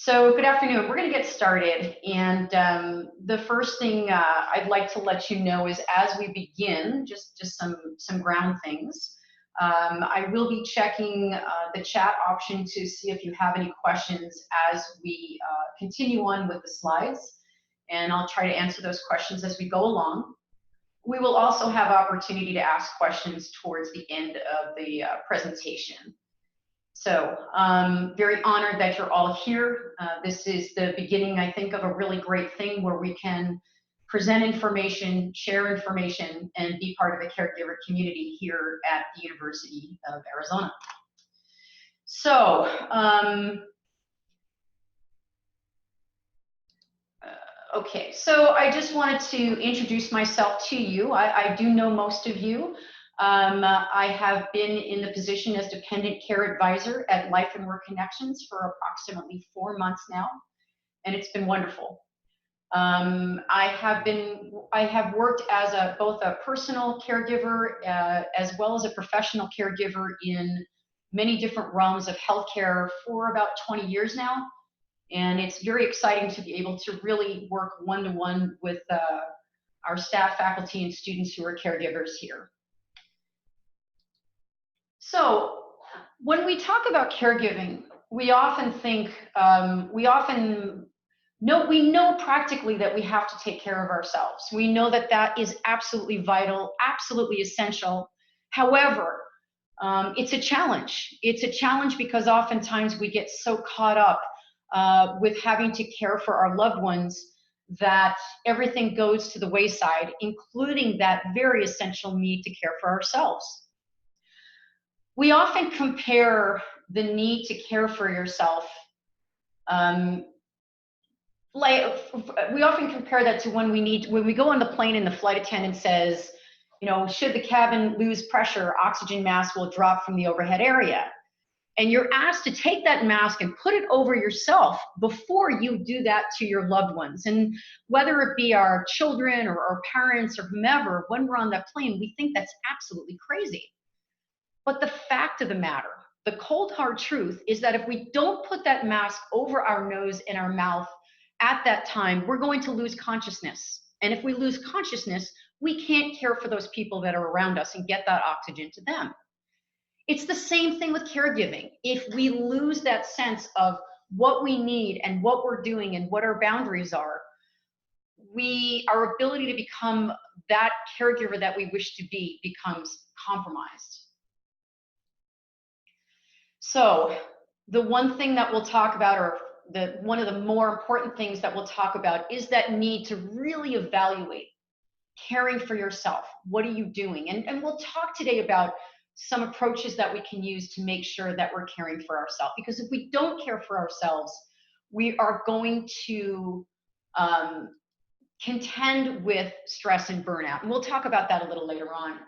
So good afternoon. We're going to get started. And the first thing I'd like to let you know is as we begin, just some ground things. I will be checking the chat option to see if you have any questions as we continue on with the slides. And I'll try to answer those questions as we go along. We will also have opportunity to ask questions towards the end of the presentation. So very honored that you're all here. This is the beginning, I think, of a really great thing where we can present information, share information, and be part of the caregiver community here at the University of Arizona. So, okay, so I just wanted to introduce myself to you. I do know most of you. I have been in the position as dependent care advisor at Life and Work Connections for approximately 4 months now, and it's been wonderful. I have worked as both a personal caregiver as well as a professional caregiver in many different realms of healthcare for about 20 years now, and it's very exciting to be able to really work one-to-one with our staff, faculty, and students who are caregivers here. So when we talk about caregiving, we often think, we know practically that we have to take care of ourselves. We know that that is absolutely vital, absolutely essential. However, it's a challenge. It's a challenge because oftentimes we get so caught up with having to care for our loved ones that everything goes to the wayside, including that very essential need to care for ourselves. We often compare the need to care for yourself, we often compare that to when we go on the plane and the flight attendant says, you know, should the cabin lose pressure, oxygen mask will drop from the overhead area. And you're asked to take that mask and put it over yourself before you do that to your loved ones. And whether it be our children or our parents or whomever, when we're on that plane, we think that's absolutely crazy. But the fact of the matter, the cold hard truth is that if we don't put that mask over our nose and our mouth at that time, we're going to lose consciousness. And if we lose consciousness, we can't care for those people that are around us and get that oxygen to them. It's the same thing with caregiving. If we lose that sense of what we need and what we're doing and what our boundaries are, our ability to become that caregiver that we wish to be becomes compromised. So the one thing that we'll talk about, or one of the more important things that we'll talk about, is that need to really evaluate caring for yourself. What are you doing? And we'll talk today about some approaches that we can use to make sure that we're caring for ourselves. Because if we don't care for ourselves, we are going to contend with stress and burnout. And we'll talk about that a little later on.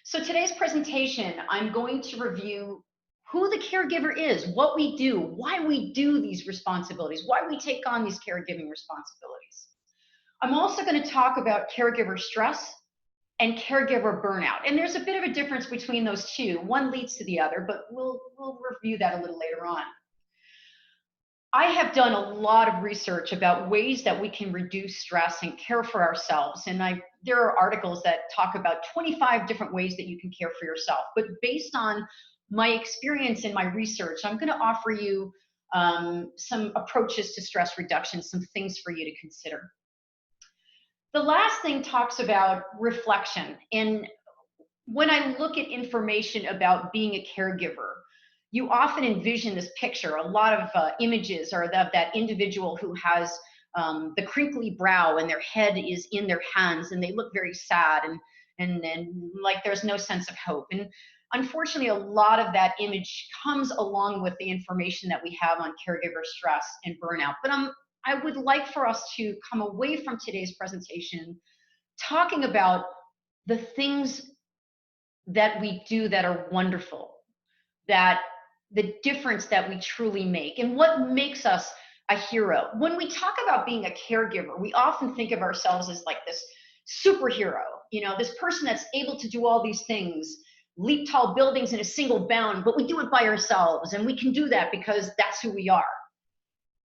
So today's presentation, I'm going to review who the caregiver is, what we do, why we do these responsibilities, why we take on these caregiving responsibilities. I'm also going to talk about caregiver stress and caregiver burnout. And there's a bit of a difference between those two. One leads to the other, but we'll review that a little later on. I have done a lot of research about ways that we can reduce stress and care for ourselves. And there are articles that talk about 25 different ways that you can care for yourself. But based on my experience in my research, I'm going to offer you some approaches to stress reduction, some things for you to consider. The last thing talks about reflection. And when I look at information about being a caregiver, you often envision this picture. A lot of images are of that individual who has the crinkly brow and their head is in their hands and they look very sad and like there's no sense of hope. And unfortunately, a lot of that image comes along with the information that we have on caregiver stress and burnout. But I would like for us to come away from today's presentation talking about the things that we do that are wonderful, that the difference that we truly make, and what makes us a hero. When we talk about being a caregiver, we often think of ourselves as like this superhero, you know, this person that's able to do all these things, leap tall buildings in a single bound, but we do it by ourselves, and we can do that because that's who we are.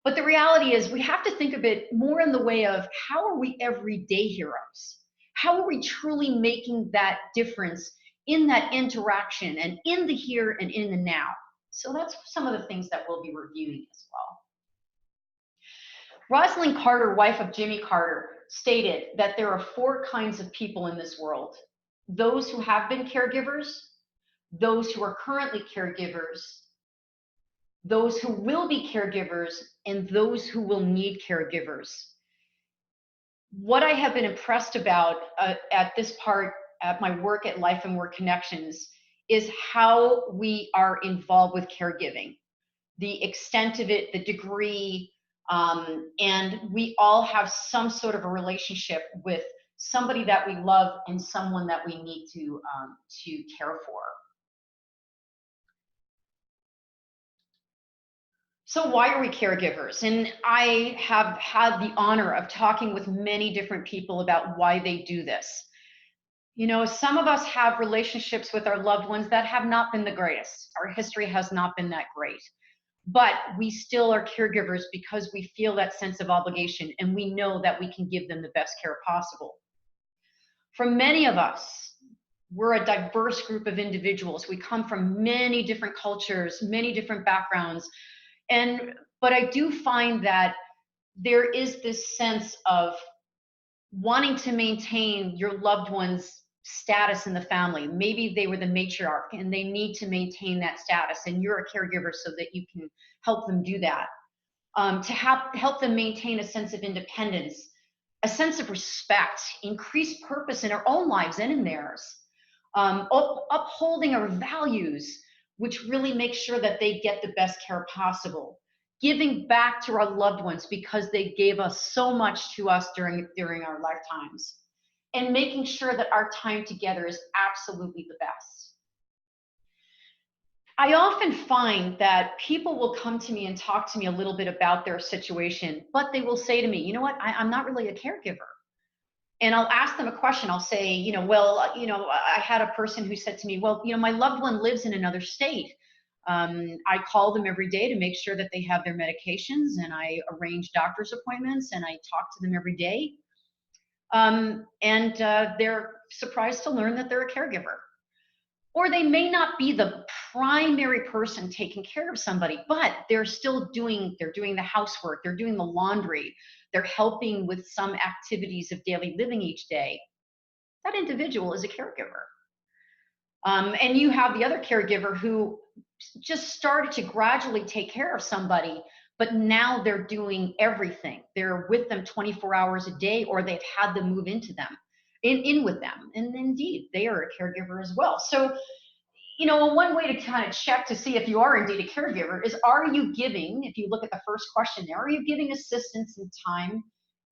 But the reality is we have to think of it more in the way of how are we everyday heroes? How are we truly making that difference in that interaction and in the here and in the now? So that's some of the things that we'll be reviewing as well. Rosalynn Carter, wife of Jimmy Carter, stated that there are 4 kinds of people in this world: those who have been caregivers, those who are currently caregivers, those who will be caregivers, and those who will need caregivers. What I have been impressed about at this part at my work at Life and Work Connections is how we are involved with caregiving, the extent of it, the degree, and we all have some sort of a relationship with somebody that we love and someone that we need to care for. So why are we caregivers? And I have had the honor of talking with many different people about why they do this. You know, some of us have relationships with our loved ones that have not been the greatest. Our history has not been that great. But we still are caregivers because we feel that sense of obligation and we know that we can give them the best care possible. For many of us, we're a diverse group of individuals. We come from many different cultures, many different backgrounds. But I do find that there is this sense of wanting to maintain your loved one's status in the family. Maybe they were the matriarch and they need to maintain that status, and you're a caregiver so that you can help them do that. To help them maintain a sense of independence, a sense of respect, increased purpose in our own lives and in theirs, upholding our values, which really make sure that they get the best care possible, giving back to our loved ones because they gave us so much to us during our lifetimes, and making sure that our time together is absolutely the best. I often find that people will come to me and talk to me a little bit about their situation, but they will say to me, you know what, I'm not really a caregiver. And I'll ask them a question. I'll say, I had a person who said to me, well, my loved one lives in another state. I call them every day to make sure that they have their medications, and I arrange doctor's appointments, and I talk to them every day. They're surprised to learn that they're a caregiver. Or they may not be the primary person taking care of somebody, but they're still doing the housework, they're doing the laundry, they're helping with some activities of daily living each day. That individual is a caregiver. And you have the other caregiver who just started to gradually take care of somebody, but now they're doing everything. They're with them 24 hours a day, or they've had them move into them, in with them. And indeed, they are a caregiver as well. So, one way to kind of check to see if you are indeed a caregiver is, are you giving, if you look at the first question there, are you giving assistance in time,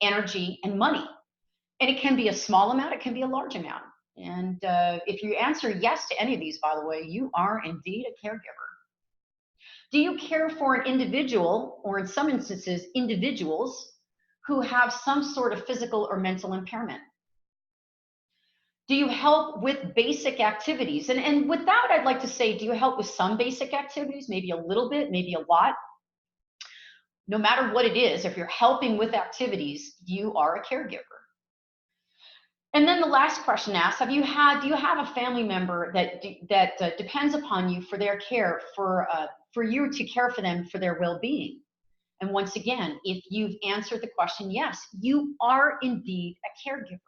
energy, and money? And it can be a small amount, it can be a large amount. And if you answer yes to any of these, by the way, you are indeed a caregiver. Do you care for an individual, or in some instances, individuals, who have some sort of physical or mental impairment? Do you help with basic activities? And with that, I'd like to say, do you help with some basic activities? Maybe a little bit, maybe a lot. No matter what it is, if you're helping with activities, you are a caregiver. And then the last question asks, do you have a family member that depends upon you for their care, for you to care for them for their well-being? And once again, if you've answered the question yes, you are indeed a caregiver.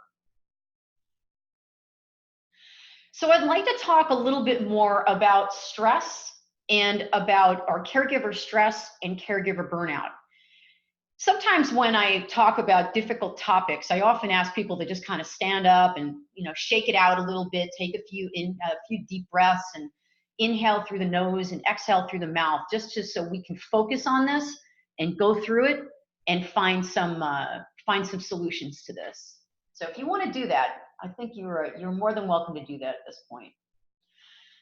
So I'd like to talk a little bit more about stress and about our caregiver stress and caregiver burnout. Sometimes when I talk about difficult topics, I often ask people to just kind of stand up and shake it out a little bit, take a few deep breaths, and inhale through the nose and exhale through the mouth, just so we can focus on this and go through it and find some solutions to this. So if you want to do that, I think you're more than welcome to do that at this point.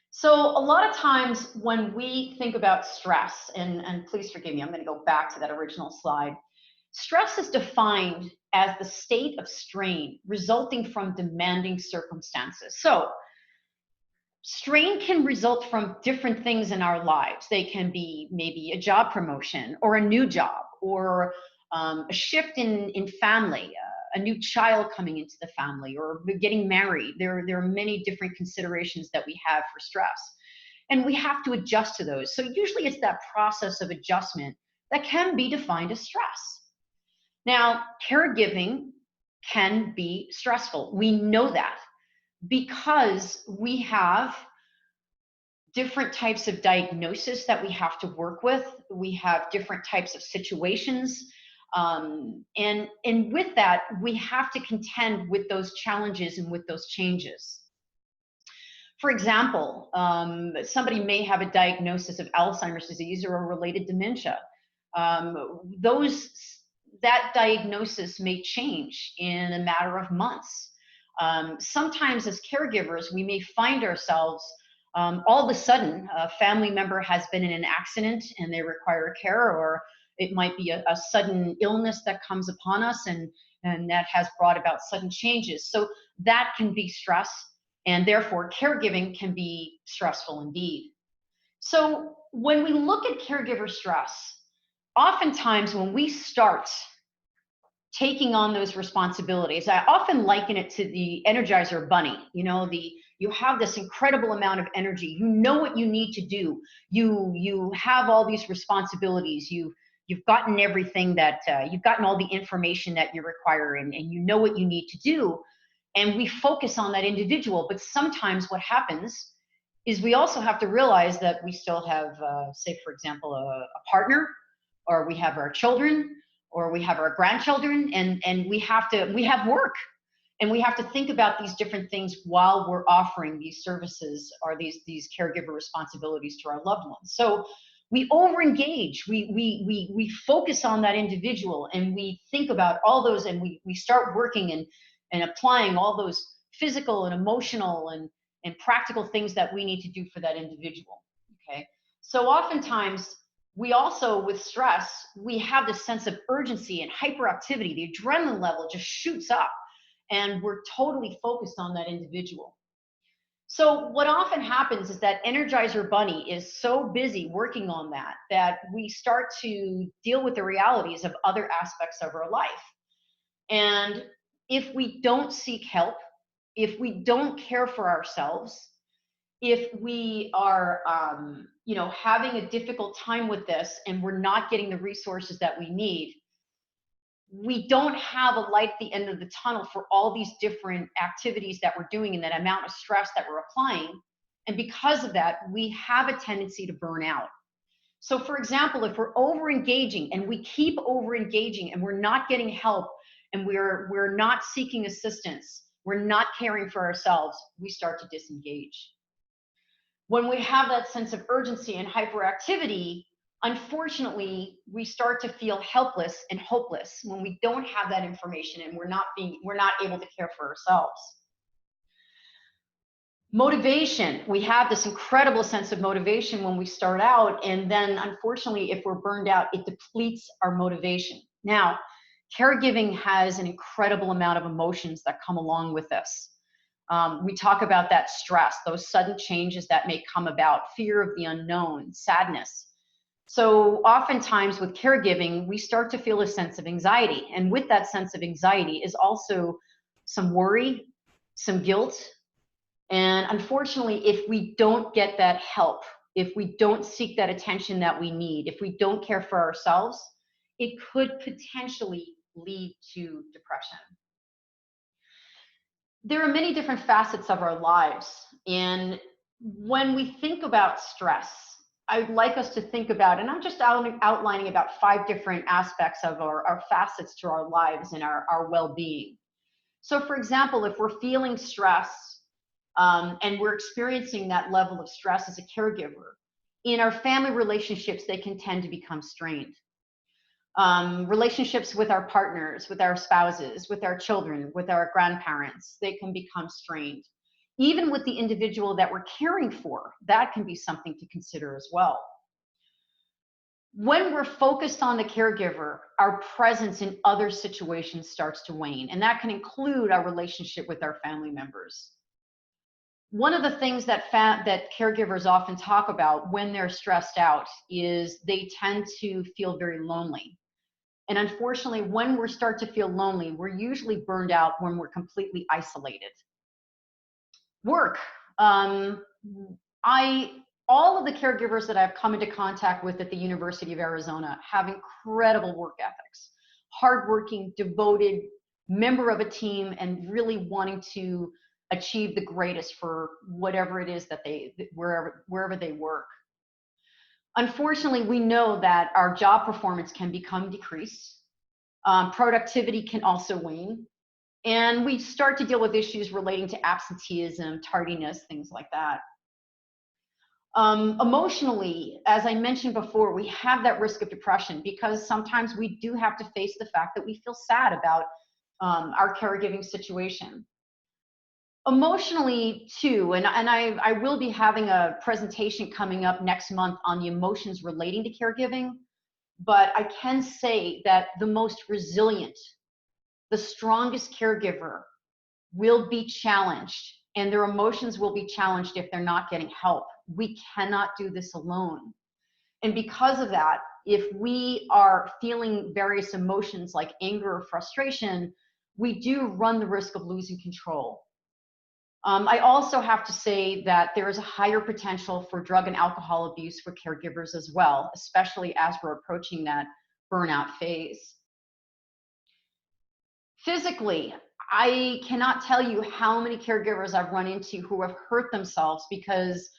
So a lot of times when we think about stress, and please forgive me, I'm going to go back to that original slide. Stress is defined as the state of strain resulting from demanding circumstances. So strain can result from different things in our lives. They can be maybe a job promotion, or a new job, or a shift in family, a new child coming into the family, or getting married. There are many different considerations that we have for stress. And we have to adjust to those. So usually it's that process of adjustment that can be defined as stress. Now, caregiving can be stressful. We know that because we have different types of diagnosis that we have to work with. We have different types of situations. And with that, we have to contend with those challenges and with those changes. For example, somebody may have a diagnosis of Alzheimer's disease or a related dementia. That diagnosis may change in a matter of months. Sometimes as caregivers, we may find ourselves all of a sudden, a family member has been in an accident and they require care, or it might be a sudden illness that comes upon us and that has brought about sudden changes. So that can be stress, and therefore caregiving can be stressful indeed. So when we look at caregiver stress, oftentimes when we start taking on those responsibilities, I often liken it to the Energizer Bunny. You have this incredible amount of energy. You know what you need to do. You have all these responsibilities. You've gotten everything that you've gotten all the information that you require, and you know what you need to do. And we focus on that individual. But sometimes what happens is we also have to realize that we still have, say, for example, a partner, or we have our children, or we have our grandchildren, and we have work, and we have to think about these different things while we're offering these services or these caregiver responsibilities to our loved ones. So we over-engage, we focus on that individual, and we think about all those, and we start working and applying all those physical and emotional and practical things that we need to do for that individual. Okay, so oftentimes we also, with stress, we have this sense of urgency and hyperactivity. The adrenaline level just shoots up, and we're totally focused on that individual. So what often happens is that Energizer Bunny is so busy working on that we start to deal with the realities of other aspects of our life. And if we don't seek help, if we don't care for ourselves, if we are having a difficult time with this and we're not getting the resources that we need, we don't have a light at the end of the tunnel for all these different activities that we're doing and that amount of stress that we're applying. And because of that, we have a tendency to burn out. So for example, if we're over-engaging and we keep over-engaging and we're not getting help and we're not seeking assistance, we're not caring for ourselves, we start to disengage. When we have that sense of urgency and hyperactivity, unfortunately, we start to feel helpless and hopeless when we don't have that information and we're not able to care for ourselves. Motivation, we have this incredible sense of motivation when we start out, and then unfortunately, if we're burned out, it depletes our motivation. Now, caregiving has an incredible amount of emotions that come along with this. We talk about that stress, those sudden changes that may come about, fear of the unknown, sadness. So oftentimes with caregiving, we start to feel a sense of anxiety. And with that sense of anxiety is also some worry, some guilt. And unfortunately, if we don't get that help, if we don't seek that attention that we need, if we don't care for ourselves, it could potentially lead to depression. There are many different facets of our lives. And when we think about stress, I'd like us to think about, and I'm just outlining about 5 different aspects of our facets to our lives and our well-being. So for example, if we're feeling stress and we're experiencing that level of stress as a caregiver, in our family relationships, they can tend to become strained. Relationships with our partners, with our spouses, with our children, with our grandparents, they can become strained. Even with the individual that we're caring for, that can be something to consider as well. When we're focused on the caregiver, our presence in other situations starts to wane, and that can include our relationship with our family members. One of the things that caregivers often talk about when they're stressed out is they tend to feel very lonely. And unfortunately, when we start to feel lonely, we're usually burned out when we're completely isolated. Work. Um, all of the caregivers that I've come into contact with at the University of Arizona have incredible work ethics, hardworking, devoted, member of a team, and really wanting to achieve the greatest for whatever it is that wherever they work. Unfortunately, we know that our job performance can become decreased. Productivity can also wane. And we start to deal with issues relating to absenteeism, tardiness, things like that. Emotionally, as I mentioned before, we have that risk of depression because sometimes we do have to face the fact that we feel sad about our caregiving situation. Emotionally too, and I will be having a presentation coming up next month on the emotions relating to caregiving, but I can say that the most resilient, the strongest caregiver will be challenged, and their emotions will be challenged if they're not getting help. We cannot do this alone. And because of that, if we are feeling various emotions like anger or frustration, we do run the risk of losing control. I also have to say that there is a higher potential for drug and alcohol abuse for caregivers as well, especially as we're approaching that burnout phase. Physically, I cannot tell you how many caregivers I've run into who have hurt themselves because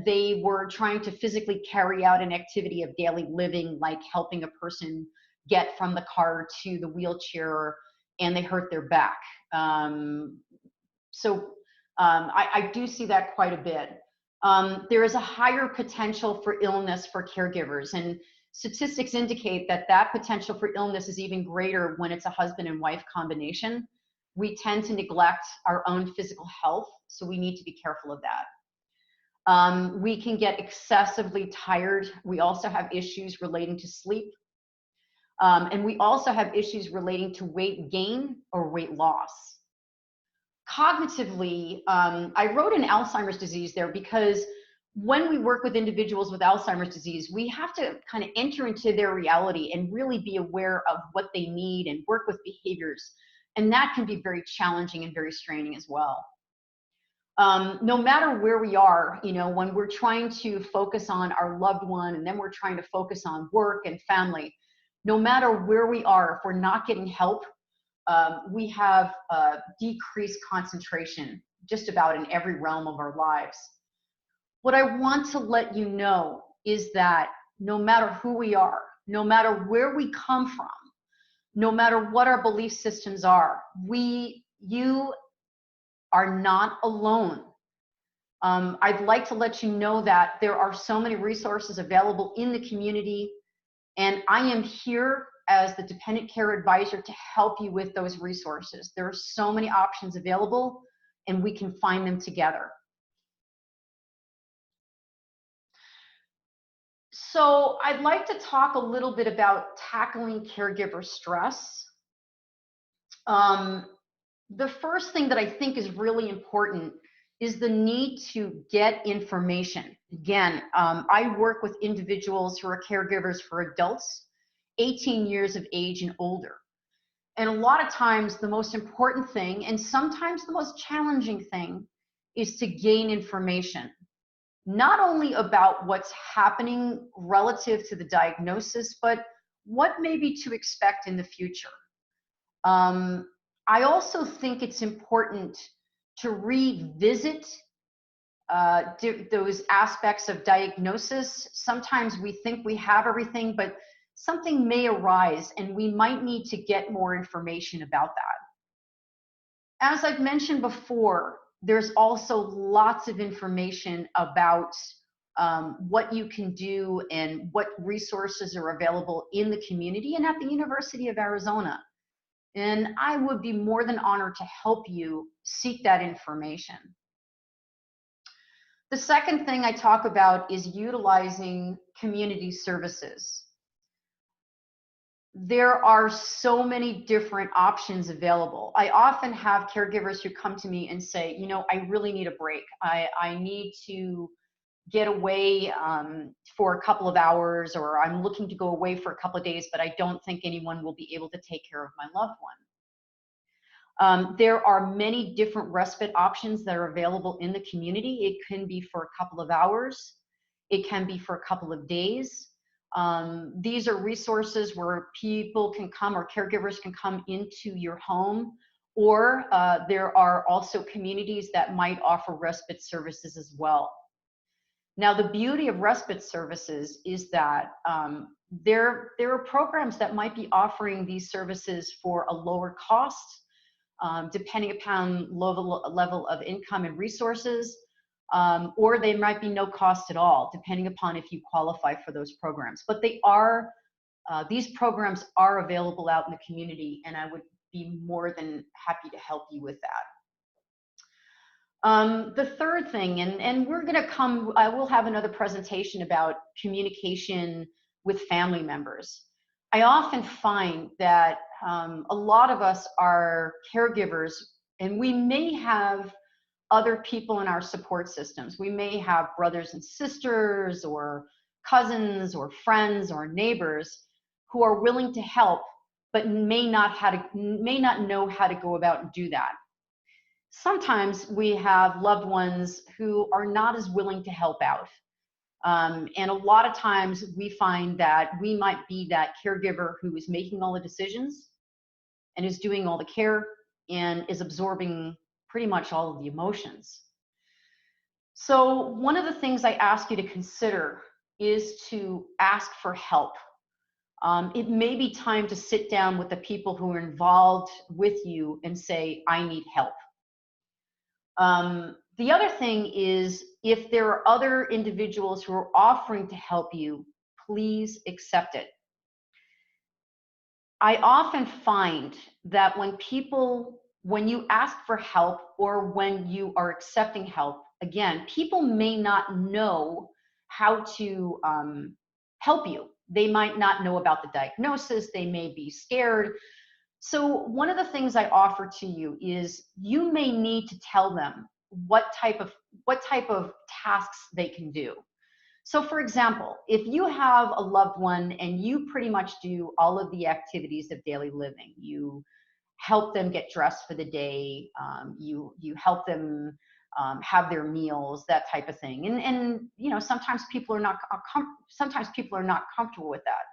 they were trying to physically carry out an activity of daily living, like helping a person get from the car to the wheelchair, and they hurt their back. I do see that quite a bit. There is a higher potential for illness for caregivers, and statistics indicate that that potential for illness is even greater when it's a husband and wife combination. We tend to neglect our own physical health, so we need to be careful of that. We can get excessively tired. We also have issues relating to sleep. And we also have issues relating to weight gain or weight loss. Cognitively, I wrote in Alzheimer's disease there because when we work with individuals with Alzheimer's disease, we have to kind of enter into their reality and really be aware of what they need and work with behaviors. And that can be very challenging and very straining as well. No matter where we are, when we're trying to focus on our loved one and then we're trying to focus on work and family, no matter where we are, if we're not getting help, we have decreased concentration just about in every realm of our lives. What I want to let you know is that no matter who we are, no matter where we come from, no matter what our belief systems are, you are not alone. I'd like to let you know that there are so many resources available in the community, and I am here as the dependent care advisor to help you with those resources. There are so many options available, and we can find them together. So I'd like to talk a little bit about tackling caregiver stress. The first thing that I think is really important is the need to get information. Again, I work with individuals who are caregivers for adults 18 years of age and older. And a lot of times the most important thing, and sometimes the most challenging thing, is to gain information. Not only about what's happening relative to the diagnosis, but what may be to expect in the future. I also think it's important to revisit those aspects of diagnosis. Sometimes we think we have everything, but something may arise and we might need to get more information about that. As I've mentioned before, there's also lots of information about what you can do and what resources are available in the community and at the University of Arizona. And I would be more than honored to help you seek that information. The second thing I talk about is utilizing community services. There are so many different options available. I often have caregivers who come to me and say, I really need a break. I need to get away for a couple of hours, or I'm looking to go away for a couple of days, but I don't think anyone will be able to take care of my loved one. There are many different respite options that are available in the community. It can be for a couple of hours. It can be for a couple of days. These are resources where people can come, or caregivers can come into your home, or there are also communities that might offer respite services as well. Now, the beauty of respite services is that there are programs that might be offering these services for a lower cost, depending upon level of income and resources, or they might be no cost at all, depending upon if you qualify for those programs. But they are, these programs are available out in the community, and I would be more than happy to help you with that. The third thing, and we're going to come, I will have another presentation about communication with family members. I often find that a lot of us are caregivers, and we may have other people in our support systems. We may have brothers and sisters, or cousins, or friends, or neighbors who are willing to help, but may not know how to go about and do that. Sometimes we have loved ones who are not as willing to help out. And a lot of times we find that we might be that caregiver who is making all the decisions and is doing all the care and is absorbing pretty much all of the emotions. So one of the things I ask you to consider is to ask for help. It may be time to sit down with the people who are involved with you and say, I need help. The other thing is, if there are other individuals who are offering to help you, please accept it. I often find that when you ask for help, or when you are accepting help, again, people may not know how to help you. They might not know about the diagnosis. They may be scared. So one of the things I offer to you is, you may need to tell them what type of tasks they can do. So for example, if you have a loved one and you pretty much do all of the activities of daily living, you help them get dressed for the day, you help them have their meals, that type of thing. And you know, sometimes people are not comfortable with that.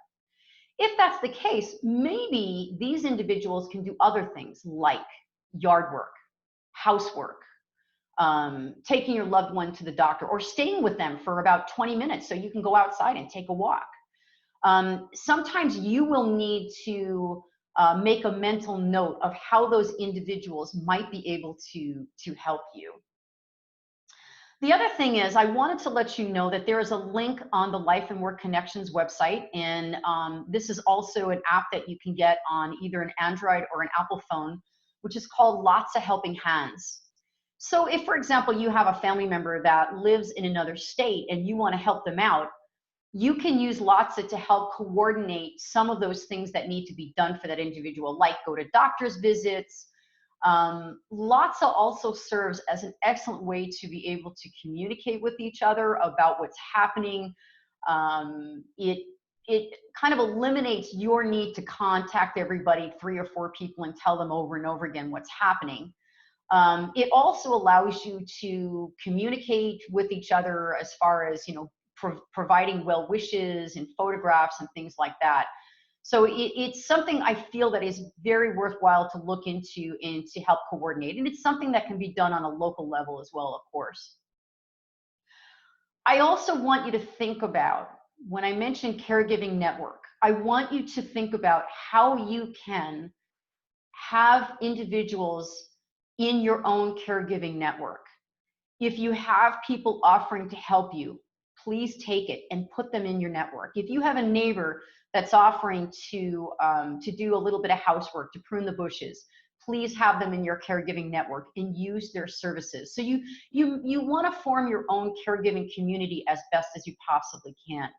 If that's the case, maybe these individuals can do other things like yard work, housework, taking your loved one to the doctor, or staying with them for about 20 minutes so you can go outside and take a walk. Sometimes you will need to make a mental note of how those individuals might be able to help you. The other thing is, I wanted to let you know that there is a link on the Life and Work Connections website, and this is also an app that you can get on either an Android or an Apple phone, which is called Lots of Helping Hands. So if, for example, you have a family member that lives in another state and you want to help them out, you can use Lotsa to help coordinate some of those things that need to be done for that individual, like go to doctor's visits. Lotsa also serves as an excellent way to be able to communicate with each other about what's happening. It kind of eliminates your need to contact everybody, 3 or 4 people, and tell them over and over again what's happening. It also allows you to communicate with each other as far as, you know, providing well wishes and photographs and things like that. So it's something I feel that is very worthwhile to look into and to help coordinate. And it's something that can be done on a local level as well, of course. I also want you to think about, when I mention caregiving network, I want you to think about how you can have individuals in your own caregiving network. If you have people offering to help you, please take it and put them in your network. If you have a neighbor that's offering to do a little bit of housework, to prune the bushes, please have them in your caregiving network and use their services. So you want to form your own caregiving community as best as you possibly can.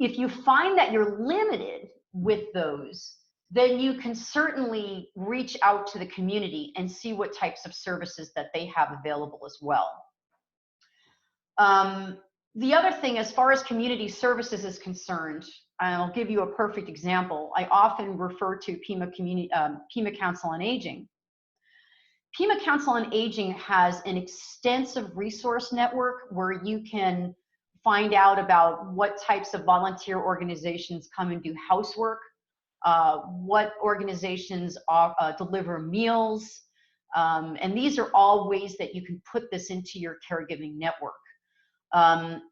If you find that you're limited with those, then you can certainly reach out to the community and see what types of services that they have available as well. The other thing, as far as community services is concerned, I'll give you a perfect example. I often refer to PIMA Council on Aging. PIMA Council on Aging has an extensive resource network where you can find out about what types of volunteer organizations come and do housework, what organizations deliver meals, and these are all ways that you can put this into your caregiving network.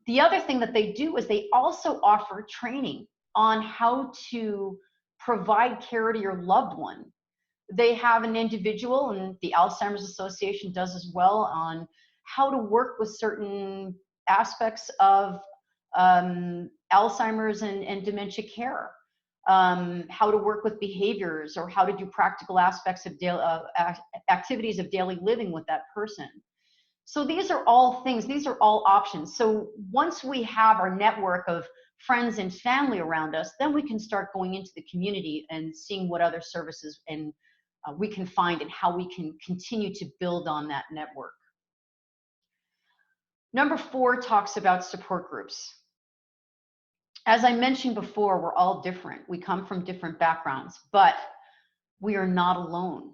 The other thing that they do is they also offer training on how to provide care to your loved one. They have an individual, and the Alzheimer's Association does as well, on how to work with certain aspects of Alzheimer's and dementia care, how to work with behaviors, or how to do practical aspects of activities of daily living with that person. So these are all things, these are all options. So once we have our network of friends and family around us, then we can start going into the community and seeing what other services and we can find and how we can continue to build on that network. Number 4 talks about support groups. As I mentioned before, we're all different. We come from different backgrounds, but we are not alone.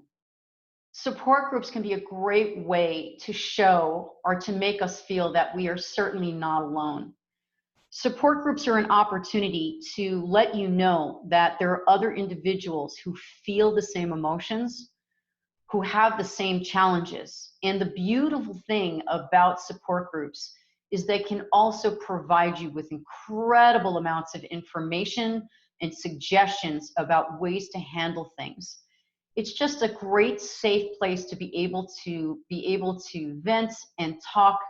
Support groups can be a great way to show or to make us feel that we are certainly not alone. Support groups are an opportunity to let you know that there are other individuals who feel the same emotions, who have the same challenges. And the beautiful thing about support groups is they can also provide you with incredible amounts of information and suggestions about ways to handle things. It's just a great safe place to be able to vent and talk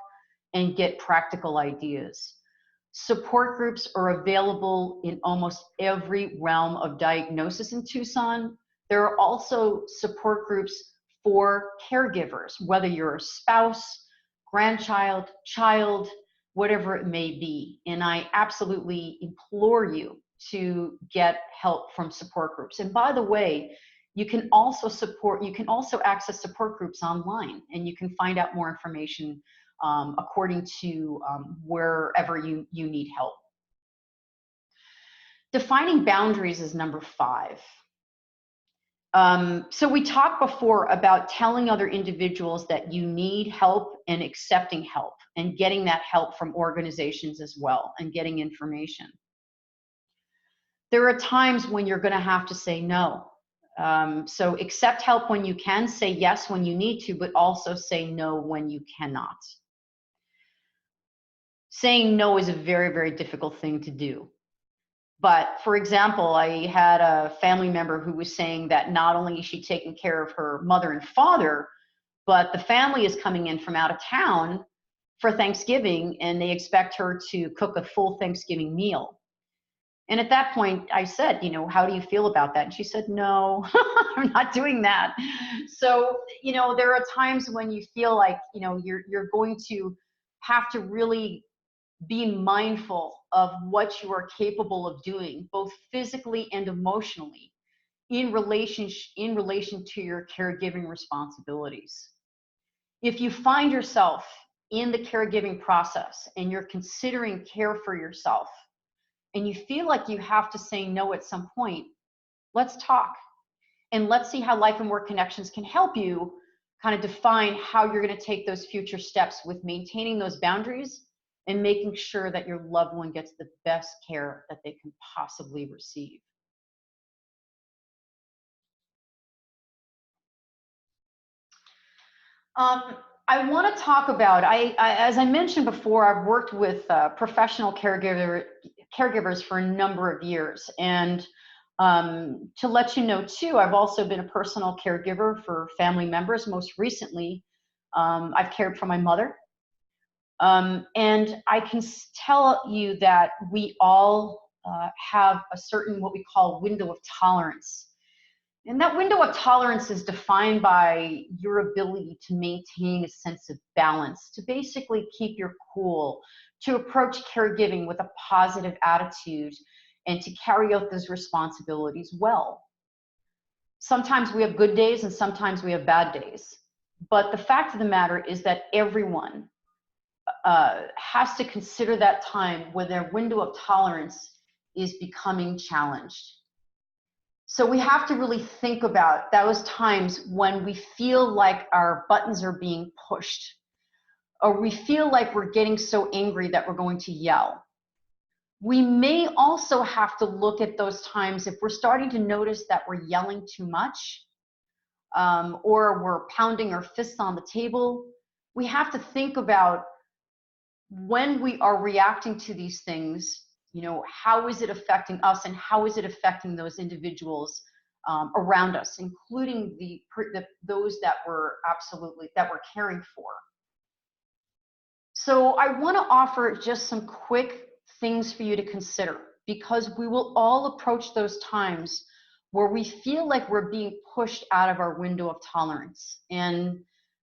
and get practical ideas. Support groups are available in almost every realm of diagnosis in Tucson. There are also support groups for caregivers, whether you're a spouse, grandchild, child, whatever it may be. And I absolutely implore you to get help from support groups. And by the way, you can also access support groups online, and you can find out more information according to wherever you need help. Defining boundaries is number 5. So we talked before about telling other individuals that you need help and accepting help and getting that help from organizations as well and getting information. There are times when you're going to have to say no. So accept help when you can, say yes when you need to, but also say no when you cannot. Saying no is a very, very difficult thing to do. But for example, I had a family member who was saying that not only is she taking care of her mother and father, but the family is coming in from out of town for Thanksgiving, and they expect her to cook a full Thanksgiving meal. And at that point, I said, how do you feel about that? And she said, no, I'm not doing that. So, there are times when you feel like, you're going to have to really be mindful of what you are capable of doing, both physically and emotionally, in relation to your caregiving responsibilities. If you find yourself in the caregiving process and you're considering care for yourself, and you feel like you have to say no at some point, let's talk. And let's see how Life and Work Connections can help you kind of define how you're going to take those future steps with maintaining those boundaries and making sure that your loved one gets the best care that they can possibly receive. I want to talk about, as I mentioned before, I've worked with professional caregivers for a number of years. And to let you know too, I've also been a personal caregiver for family members. Most recently, I've cared for my mother. And I can tell you that we all have a certain, what we call, window of tolerance. And that window of tolerance is defined by your ability to maintain a sense of balance, to basically keep your cool, to approach caregiving with a positive attitude, and to carry out those responsibilities well. Sometimes we have good days and sometimes we have bad days. But the fact of the matter is that everyone has to consider that time when their window of tolerance is becoming challenged. So we have to really think about those times when we feel like our buttons are being pushed, or we feel like we're getting so angry that we're going to yell. We may also have to look at those times if we're starting to notice that we're yelling too much, or we're pounding our fists on the table. We have to think about when we are reacting to these things, how is it affecting us and how is it affecting those individuals around us, including those that we're caring for. So I want to offer just some quick things for you to consider, because we will all approach those times where we feel like we're being pushed out of our window of tolerance. And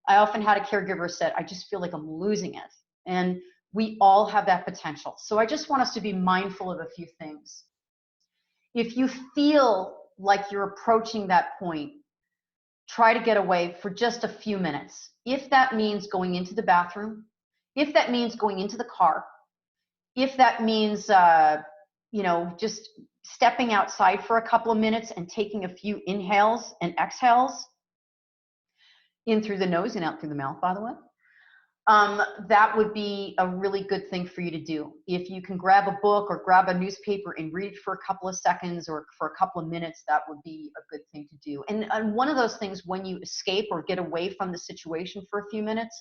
I often had a caregiver said, I just feel like I'm losing it. And we all have that potential. So I just want us to be mindful of a few things. If you feel like you're approaching that point, try to get away for just a few minutes. If that means going into the bathroom, if that means going into the car, if that means, just stepping outside for a couple of minutes and taking a few inhales and exhales, in through the nose and out through the mouth, by the way, that would be a really good thing for you to do. If you can grab a book or grab a newspaper and read for a couple of seconds or for a couple of minutes, that would be a good thing to do. And one of those things, when you escape or get away from the situation for a few minutes,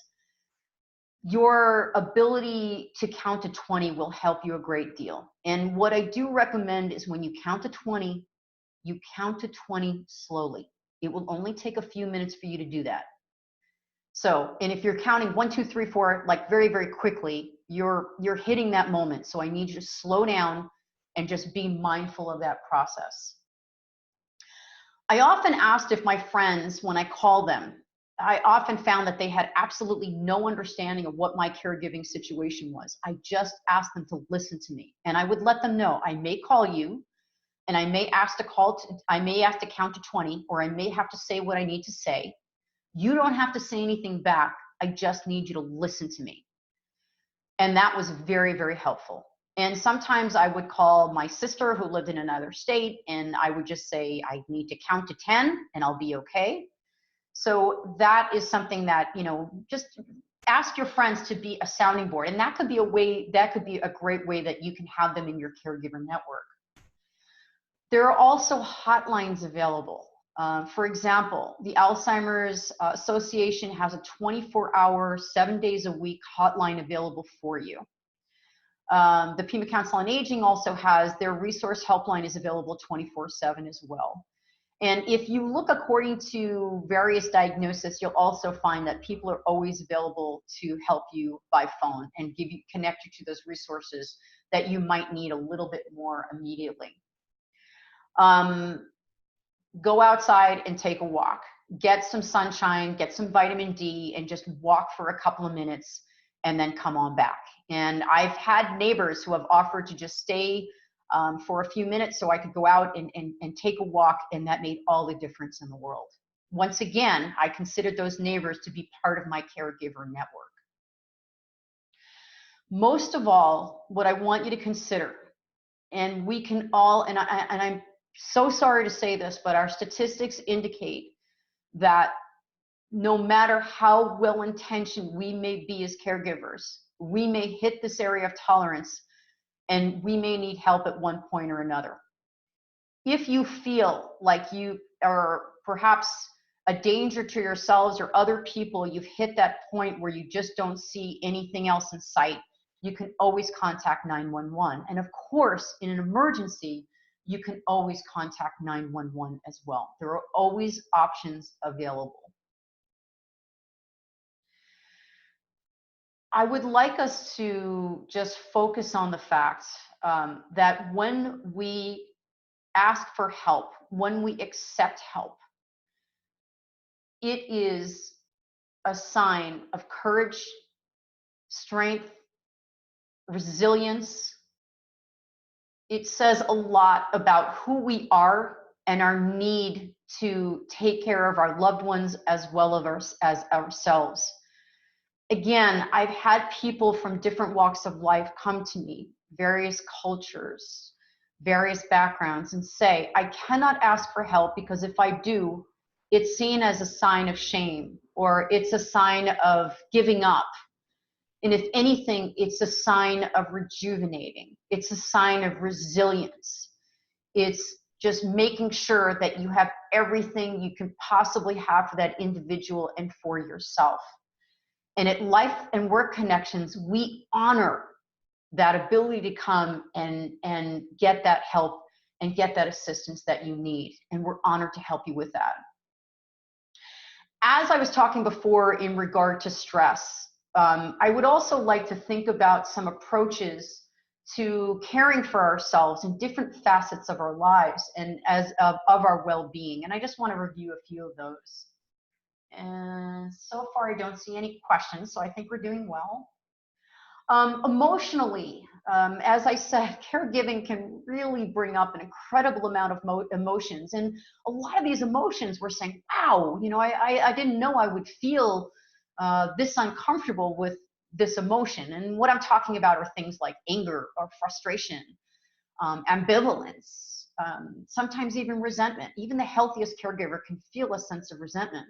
your ability to count to 20 will help you a great deal. And what I do recommend is when you count to 20, you count to 20 slowly. It will only take a few minutes for you to do that. So, and if you're counting 1, 2, 3, 4, like very, very quickly, you're hitting that moment. So I need you to slow down and just be mindful of that process. I often asked if my friends, when I call them, I often found that they had absolutely no understanding of what my caregiving situation was. I just asked them to listen to me, and I would let them know I may call you, and I may ask to count to 20, or I may have to say what I need to say. You don't have to say anything back. I just need you to listen to me. And that was very, very helpful. And sometimes I would call my sister who lived in another state, and I would just say, I need to count to 10 and I'll be okay. So that is something that, just ask your friends to be a sounding board. And that could be a great way that you can have them in your caregiver network. There are also hotlines available. For example, the Alzheimer's Association has a 24-hour, 7 days a week hotline available for you. The Pima Council on Aging also has their resource helpline is available 24/7 as well. And if you look according to various diagnoses, you'll also find that people are always available to help you by phone and connect you to those resources that you might need a little bit more immediately. Go outside and take a walk. Get some sunshine, get some vitamin D, and just walk for a couple of minutes and then come on back. And I've had neighbors who have offered to just stay for a few minutes so I could go out and take a walk, and that made all the difference in the world. Once again, I considered those neighbors to be part of my caregiver network. Most of all, what I want you to consider, and we can all, and I'm so sorry to say this, but our statistics indicate that no matter how well-intentioned we may be as caregivers, we may hit this area of tolerance and we may need help at one point or another. If you feel like you are perhaps a danger to yourselves or other people, you've hit that point where you just don't see anything else in sight, you can always contact 911. And of course, in an emergency, you can always contact 911 as well. There are always options available. I would like us to just focus on the fact that when we ask for help, when we accept help, it is a sign of courage, strength, resilience. It says a lot about who we are and our need to take care of our loved ones as well as ourselves. Again, I've had people from different walks of life come to me, various cultures, various backgrounds, and say, I cannot ask for help because if I do, it's seen as a sign of shame or it's a sign of giving up. And if anything, it's a sign of rejuvenating. It's a sign of resilience. It's just making sure that you have everything you can possibly have for that individual and for yourself. And at Life and Work Connections, we honor that ability to come and get that help and get that assistance that you need. And we're honored to help you with that. As I was talking before in regard to stress, I would also like to think about some approaches to caring for ourselves in different facets of our lives and of our well-being. And I just want to review a few of those. And so far, I don't see any questions, so I think we're doing well. Emotionally, as I said, caregiving can really bring up an incredible amount of emotions. And a lot of these emotions we're saying, wow, you know, I didn't know I would feel this uncomfortable with this emotion. And what I'm talking about are things like anger or frustration, ambivalence, sometimes even resentment. Even the healthiest caregiver can feel a sense of resentment.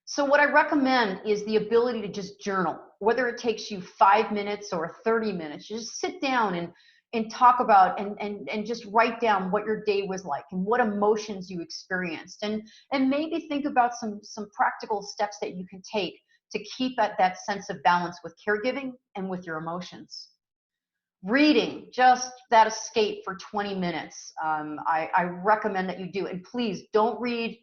So what I recommend is the ability to just journal, whether it takes you 5 minutes or 30 minutes. You just sit down and talk about and just write down what your day was like and what emotions you experienced. And maybe think about some practical steps that you can take to keep at that sense of balance with caregiving and with your emotions. Reading, just that escape for 20 minutes. I recommend that you do. And please don't read.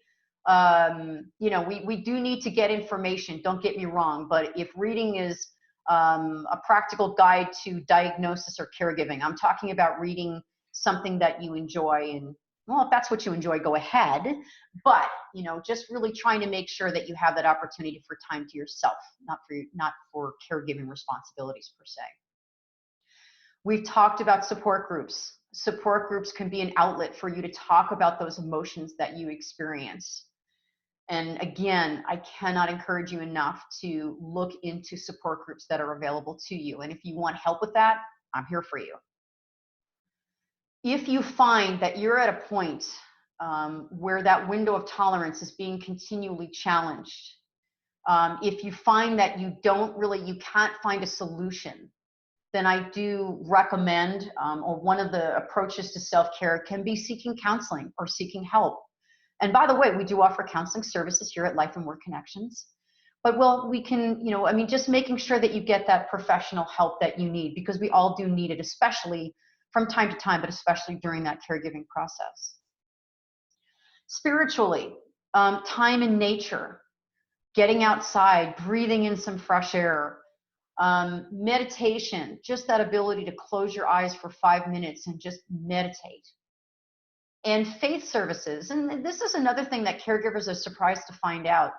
You know, we do need to get information, don't get me wrong, but if reading is a practical guide to diagnosis or caregiving, I'm talking about reading something that you enjoy. And well, if that's what you enjoy, go ahead. But, you know, just really trying to make sure that you have that opportunity for time to yourself, not for caregiving responsibilities per se. We've talked about support groups. Support groups can be an outlet for you to talk about those emotions that you experience. And again, I cannot encourage you enough to look into support groups that are available to you. And if you want help with that, I'm here for you. If you find that you're at a point where that window of tolerance is being continually challenged, if you find that you can't find a solution, then I do recommend, or one of the approaches to self-care can be seeking counseling or seeking help. And by the way, we do offer counseling services here at Life and Work Connections. But well, we can, you know, I mean, just making sure that you get that professional help that you need, because we all do need it, especially from time to time, but especially during that caregiving process. Spiritually, time in nature, getting outside, breathing in some fresh air, meditation, just that ability to close your eyes for 5 minutes and just meditate. And faith services, and this is another thing that caregivers are surprised to find out.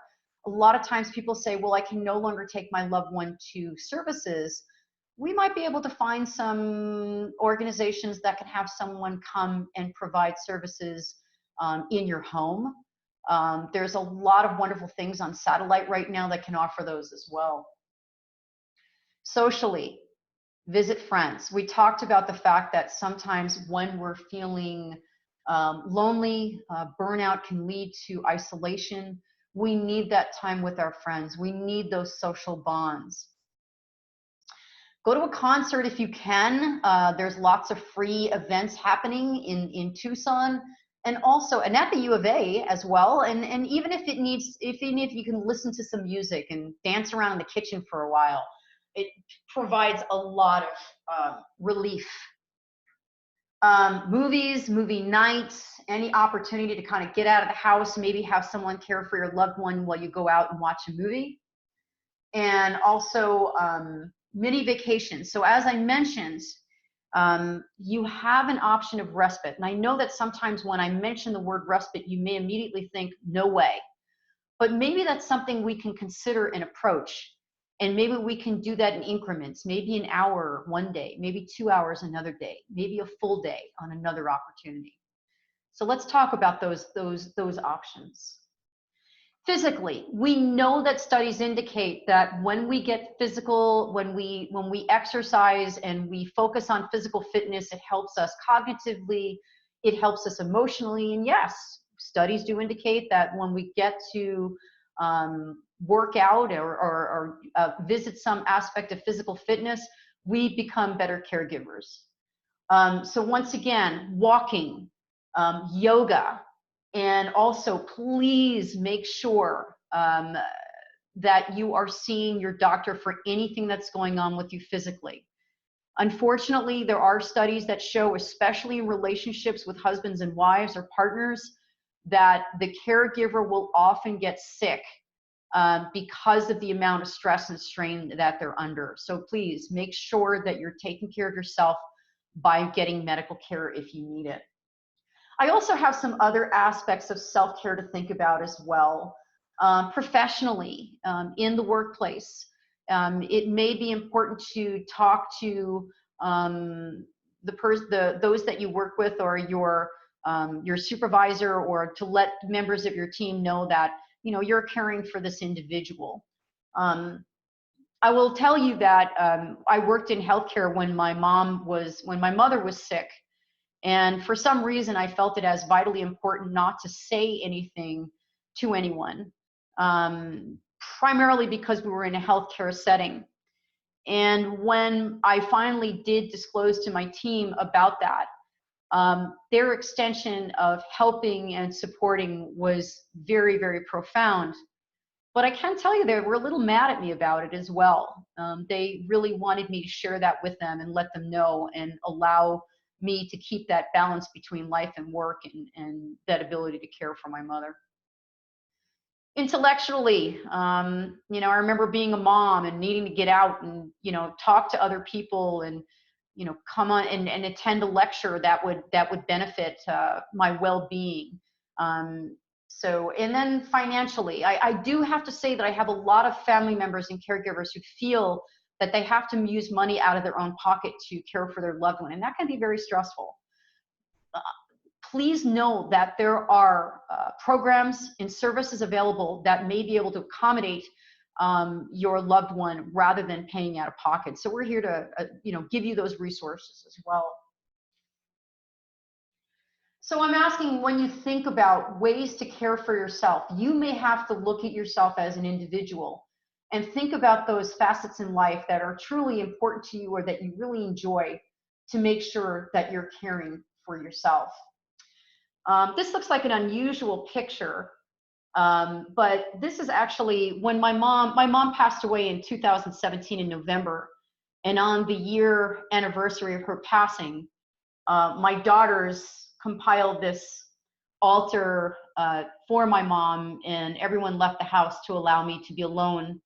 A lot of times people say, well, I can no longer take my loved one to services. We might be able to find some organizations that can have someone come and provide services in your home. There's a lot of wonderful things on satellite right now that can offer those as well. Socially, visit friends. We talked about the fact that sometimes when we're feeling lonely, burnout can lead to isolation. We need that time with our friends. We need those social bonds. Go to a concert if you can. There's lots of free events happening in Tucson, and also at the U of A as well. And even if you can listen to some music and dance around in the kitchen for a while, it provides a lot of relief. Movies, movie nights, any opportunity to kind of get out of the house, maybe have someone care for your loved one while you go out and watch a movie. And also mini vacations. So as I mentioned, you have an option of respite. And I know that sometimes when I mention the word respite, you may immediately think, no way. But maybe that's something we can consider and approach. And maybe we can do that in increments, maybe an hour one day, maybe 2 hours another day, maybe a full day on another opportunity. So let's talk about those options. Physically, we know that studies indicate that when we get physical, when we exercise and we focus on physical fitness, it helps us cognitively, it helps us emotionally, and yes, studies do indicate that when we get to work out or visit some aspect of physical fitness, we become better caregivers. So once again, walking, yoga, and also please make sure that you are seeing your doctor for anything that's going on with you physically. Unfortunately, there are studies that show, especially in relationships with husbands and wives or partners, that the caregiver will often get sick because of the amount of stress and strain that they're under. So please make sure that you're taking care of yourself by getting medical care if you need it. I also have some other aspects of self-care to think about as well. Professionally, in the workplace, it may be important to talk to those that you work with, or your supervisor, or to let members of your team know that you're caring for this individual. I will tell you that I worked in healthcare when my mother was sick. And for some reason, I felt it as vitally important not to say anything to anyone, primarily because we were in a healthcare setting. And when I finally did disclose to my team about that, their extension of helping and supporting was very, very profound. But I can tell you they were a little mad at me about it as well. They really wanted me to share that with them and let them know and allow me to keep that balance between life and work, and that ability to care for my mother. Intellectually, I remember being a mom and needing to get out and, talk to other people and, come on and attend a lecture that would benefit my well-being. And then financially, I do have to say that I have a lot of family members and caregivers who feel that they have to use money out of their own pocket to care for their loved one, and that can be very stressful. Please know that there are programs and services available that may be able to accommodate your loved one rather than paying out of pocket. So we're here to give you those resources as well. So I'm asking, when you think about ways to care for yourself, you may have to look at yourself as an individual and think about those facets in life that are truly important to you or that you really enjoy, to make sure that you're caring for yourself. This looks like an unusual picture, but this is actually when my mom passed away in 2017 in November. And on the year anniversary of her passing, my daughters compiled this altar for my mom, and everyone left the house to allow me to be alone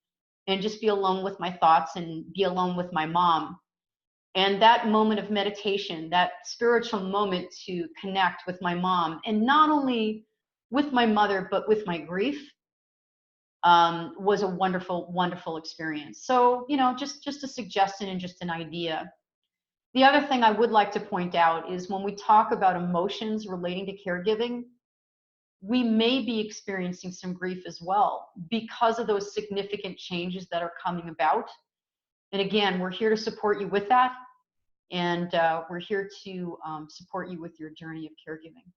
and just be alone with my thoughts and be alone with my mom. And that moment of meditation, that spiritual moment to connect with my mom, and not only with my mother, but with my grief, was a wonderful, wonderful experience. So, just a suggestion and just an idea. The other thing I would like to point out is when we talk about emotions relating to caregiving, we may be experiencing some grief as well because of those significant changes that are coming about. And again, we're here to support you with that. And we're here to support you with your journey of caregiving.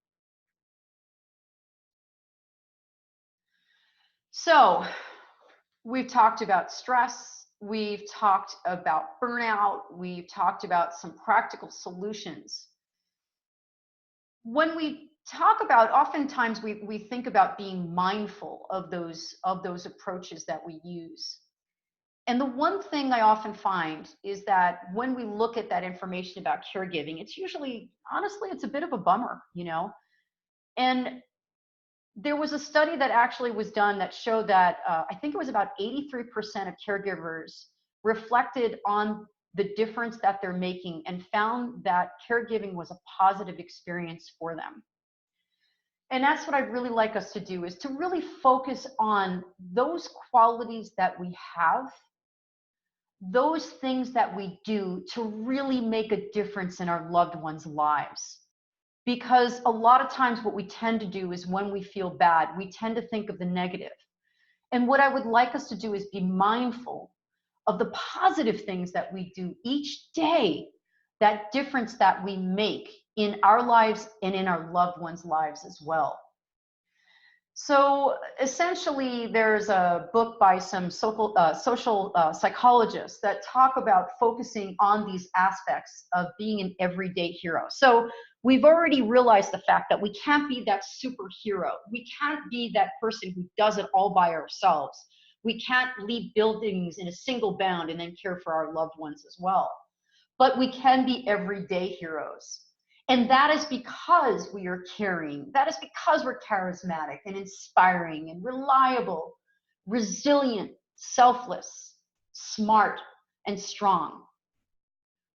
So we've talked about stress. We've talked about burnout. We've talked about some practical solutions. When we talk about, oftentimes we think about being mindful of those approaches that we use. And the one thing I often find is that when we look at that information about caregiving, it's usually, honestly, it's a bit of a bummer, And there was a study that actually was done that showed that I think it was about 83% of caregivers reflected on the difference that they're making and found that caregiving was a positive experience for them. And that's what I'd really like us to do, is to really focus on those qualities that we have, those things that we do to really make a difference in our loved ones' lives. Because a lot of times what we tend to do is when we feel bad, we tend to think of the negative. And what I would like us to do is be mindful of the positive things that we do each day, that difference that we make in our lives and in our loved ones' lives as well. So essentially, there's a book by some social psychologists that talk about focusing on these aspects of being an everyday hero. So we've already realized the fact that we can't be that superhero. We can't be that person who does it all by ourselves. We can't lead buildings in a single bound and then care for our loved ones as well. But we can be everyday heroes. And that is because we are caring. That is because we're charismatic and inspiring and reliable, resilient, selfless, smart, and strong.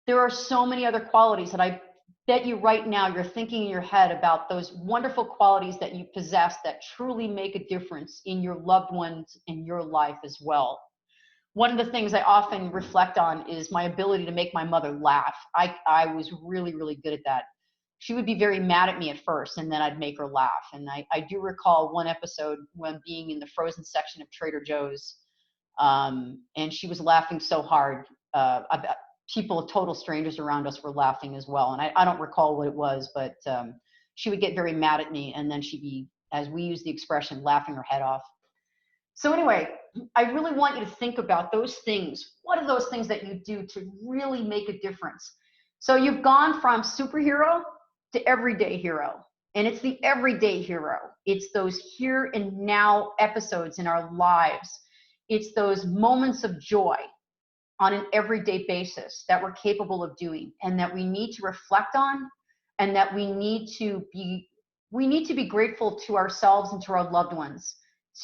There are so many other qualities that I bet you right now you're thinking in your head about those wonderful qualities that you possess that truly make a difference in your loved ones and your life as well. One of the things I often reflect on is my ability to make my mother laugh. I was really, really good at that. She would be very mad at me at first, and then I'd make her laugh. And I do recall one episode when being in the frozen section of Trader Joe's, and she was laughing so hard. About people, total strangers around us were laughing as well. And I don't recall what it was, but she would get very mad at me, and then she'd be, as we use the expression, laughing her head off. So anyway, I really want you to think about those things. What are those things that you do to really make a difference? So you've gone from superhero to everyday hero. And it's the everyday hero. It's those here and now episodes in our lives. It's those moments of joy on an everyday basis that we're capable of doing and that we need to reflect on, and that we need to be grateful to ourselves and to our loved ones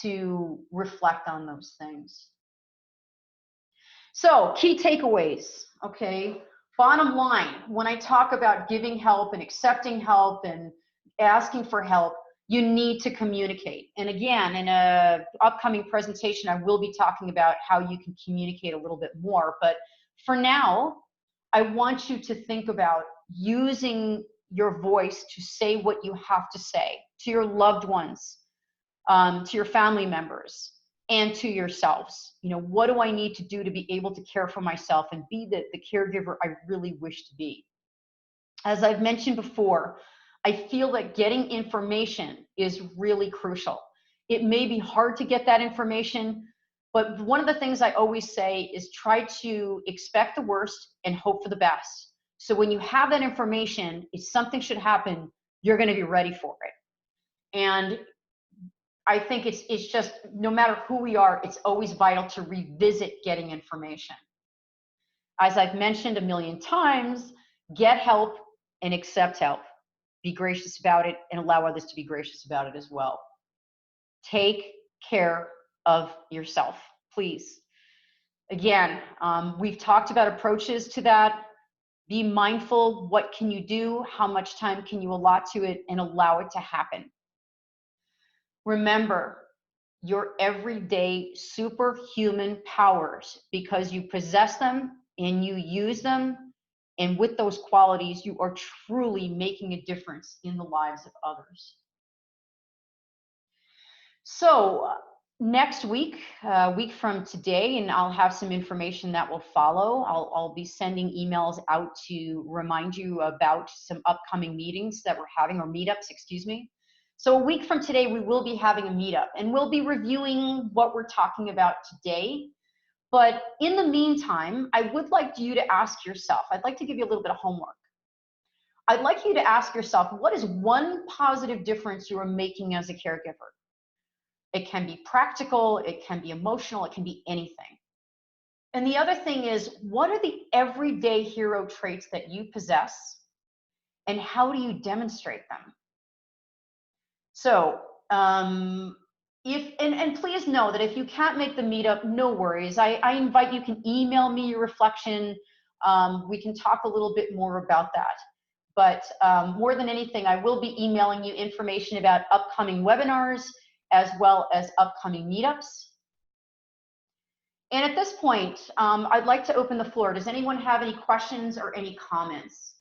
to reflect on those things. So, key takeaways, okay? Bottom line, when I talk about giving help and accepting help and asking for help, you need to communicate. And again, in an upcoming presentation, I will be talking about how you can communicate a little bit more. But for now, I want you to think about using your voice to say what you have to say to your loved ones, to your family members, and to yourselves. You know, what do I need to do to be able to care for myself and be the caregiver I really wish to be? As I've mentioned before, I feel that getting information is really crucial. It may be hard to get that information, but one of the things I always say is try to expect the worst and hope for the best. So when you have that information, if something should happen, you're going to be ready for it. And I think it's just, no matter who we are, it's always vital to revisit getting information. As I've mentioned a million times, get help and accept help. Be gracious about it and allow others to be gracious about it as well. Take care of yourself, please. Again, we've talked about approaches to that. Be mindful. What can you do? How much time can you allot to it, and allow it to happen? Remember your everyday superhuman powers, because you possess them and you use them. And with those qualities, you are truly making a difference in the lives of others. So next week, a week from today, and I'll have some information that will follow. I'll be sending emails out to remind you about some upcoming meetings that we're having, or meetups, excuse me. So a week from today, we will be having a meetup, and we'll be reviewing what we're talking about today. But in the meantime, I would like you to ask yourself, I'd like to give you a little bit of homework. I'd like you to ask yourself, what is one positive difference you are making as a caregiver? It can be practical, it can be emotional, it can be anything. And the other thing is, what are the everyday hero traits that you possess, and how do you demonstrate them? So, and please know that if you can't make the meetup, no worries. I invite you, can email me your reflection. We can talk a little bit more about that. But more than anything, I will be emailing you information about upcoming webinars as well as upcoming meetups. And at this point, I'd like to open the floor. Does anyone have any questions or any comments?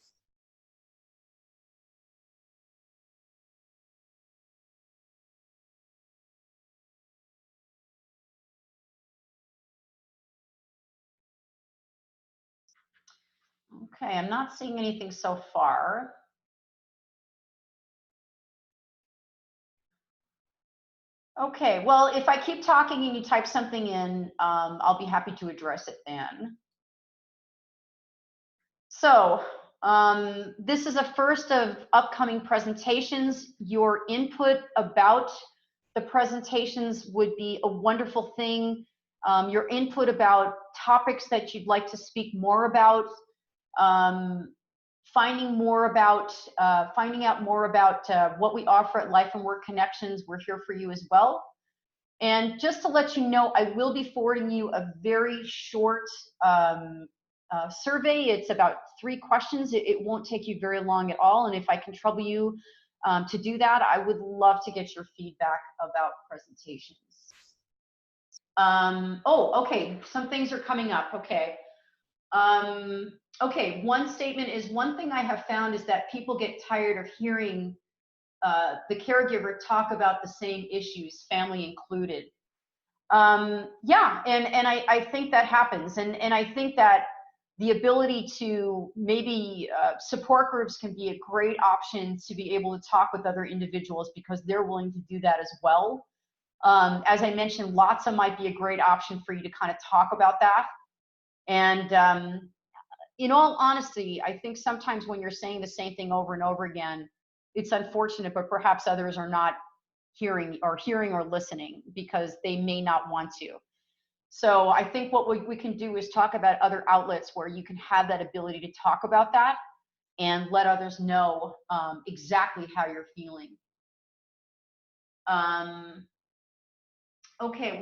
Okay, I'm not seeing anything so far. Okay, well, if I keep talking and you type something in, I'll be happy to address it then. So, this is a first of upcoming presentations. Your input about the presentations would be a wonderful thing. Your input about topics that you'd like to speak more about, um, finding out more about what we offer at Life and Work Connections. We're here for you as well. And just to let you know, I will be forwarding you a very short survey. It's about 3 questions. It won't take you very long at all. And if I can trouble you to do that, I would love to get your feedback about presentations. Oh, okay. Some things are coming up. Okay. Okay. One statement is, one thing I have found is that people get tired of hearing the caregiver talk about the same issues, family included. Yeah, and I think that happens. And I think that the ability to maybe support groups can be a great option to be able to talk with other individuals because they're willing to do that as well. As I mentioned, LOTSA might be a great option for you to kind of talk about that. And in all honesty, I think sometimes when you're saying the same thing over and over again, it's unfortunate, but perhaps others are not hearing or listening because they may not want to. So I think what we can do is talk about other outlets where you can have that ability to talk about that and let others know exactly how you're feeling. Okay,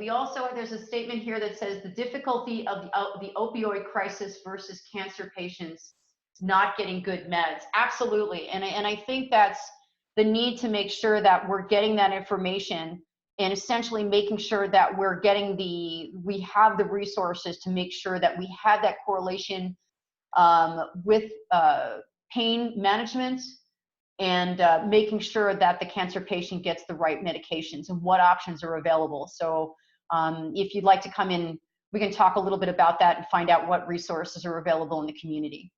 there's a statement here that says the difficulty of the opioid crisis versus cancer patients not getting good meds. Absolutely, and I think that's the need to make sure that we're getting that information and essentially making sure that we have the resources to make sure that we have that correlation with pain management and making sure that the cancer patient gets the right medications and what options are available. So if you'd like to come in, we can talk a little bit about that and find out what resources are available in the community.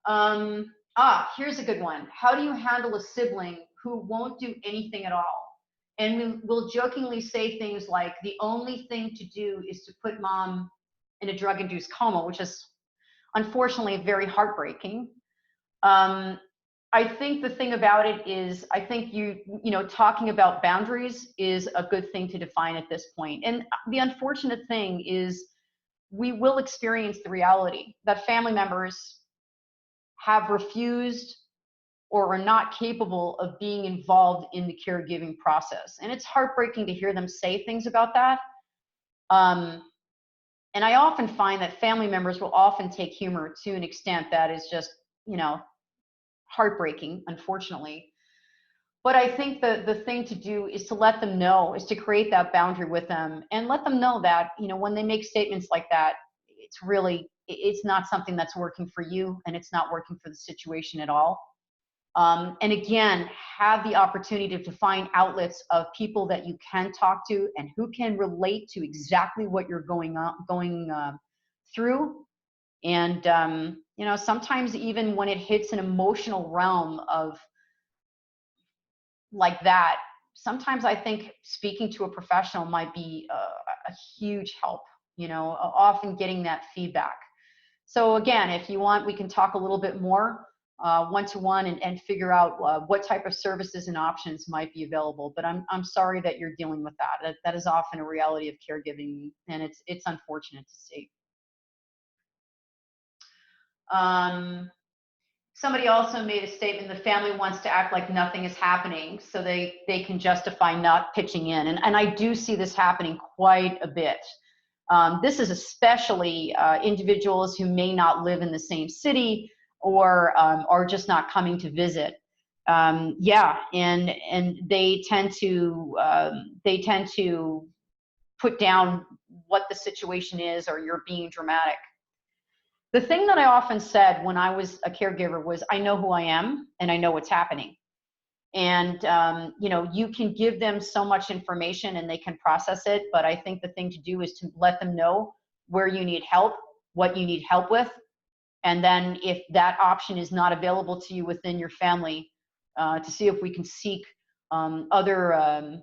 Here's a good one. How do you handle a sibling who won't do anything at all? And we'll jokingly say things like, the only thing to do is to put mom in a drug-induced coma, which is unfortunately very heartbreaking. I think the thing about it is, I think talking about boundaries is a good thing to define at this point. And the unfortunate thing is we will experience the reality that family members have refused or are not capable of being involved in the caregiving process. And it's heartbreaking to hear them say things about that. And I often find that family members will often take humor to an extent that is just, heartbreaking, unfortunately. But I think the thing to do is to let them know, is to create that boundary with them and let them know that, when they make statements like that, it's not something that's working for you and it's not working for the situation at all. And again, have the opportunity to find outlets of people that you can talk to and who can relate to exactly what you're going through. And, sometimes even when it hits an emotional realm of like that, sometimes I think speaking to a professional might be a huge help, often getting that feedback. So again, if you want, we can talk a little bit more one-to-one and figure out what type of services and options might be available. But I'm sorry that you're dealing with that. That is often a reality of caregiving, and it's unfortunate to see. Somebody also made a statement, the family wants to act like nothing is happening so they can justify not pitching in. And I do see this happening quite a bit. This is especially individuals who may not live in the same city or are just not coming to visit. Yeah, and they tend to put down what the situation is, or you're being dramatic. The thing that I often said when I was a caregiver was, I know who I am and I know what's happening. And, you can give them so much information and they can process it. But I think the thing to do is to let them know where you need help, what you need help with, And then if that option is not available to you within your family, to see if we can seek other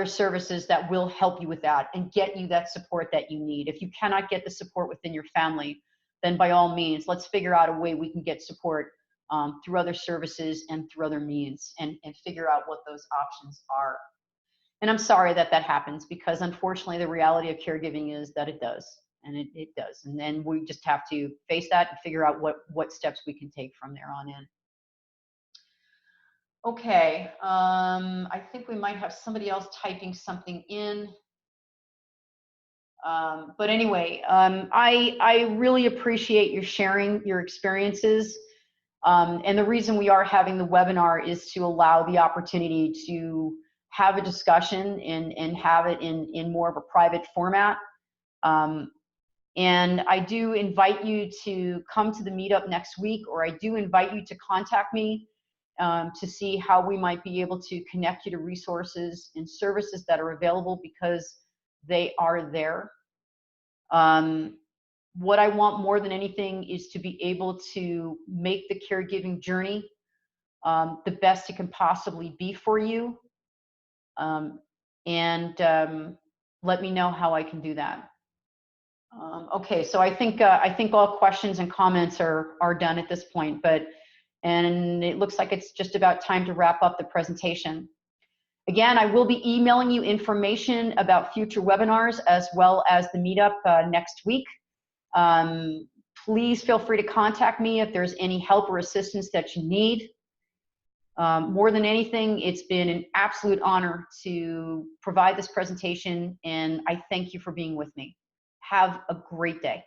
services that will help you with that and get you that support that you need. If you cannot get the support within your family, then by all means, let's figure out a way we can get support through other services and through other means, and figure out what those options are. And I'm sorry that that happens, because unfortunately the reality of caregiving is that it does, and it does. And then we just have to face that and figure out what steps we can take from there on in. Okay, I think we might have somebody else typing something in. But anyway, I really appreciate you sharing your experiences. And the reason we are having the webinar is to allow the opportunity to have a discussion and have it in more of a private format. And I do invite you to come to the meetup next week, or I do invite you to contact me to see how we might be able to connect you to resources and services that are available, because they are there. What I want more than anything is to be able to make the caregiving journey the best it can possibly be for you. Let me know how I can do that. Okay, so I think all questions and comments are done at this point, and it looks like it's just about time to wrap up the presentation. Again, I will be emailing you information about future webinars as well as the meetup next week. Please feel free to contact me if there's any help or assistance that you need. More than anything, it's been an absolute honor to provide this presentation, and I thank you for being with me. Have a great day.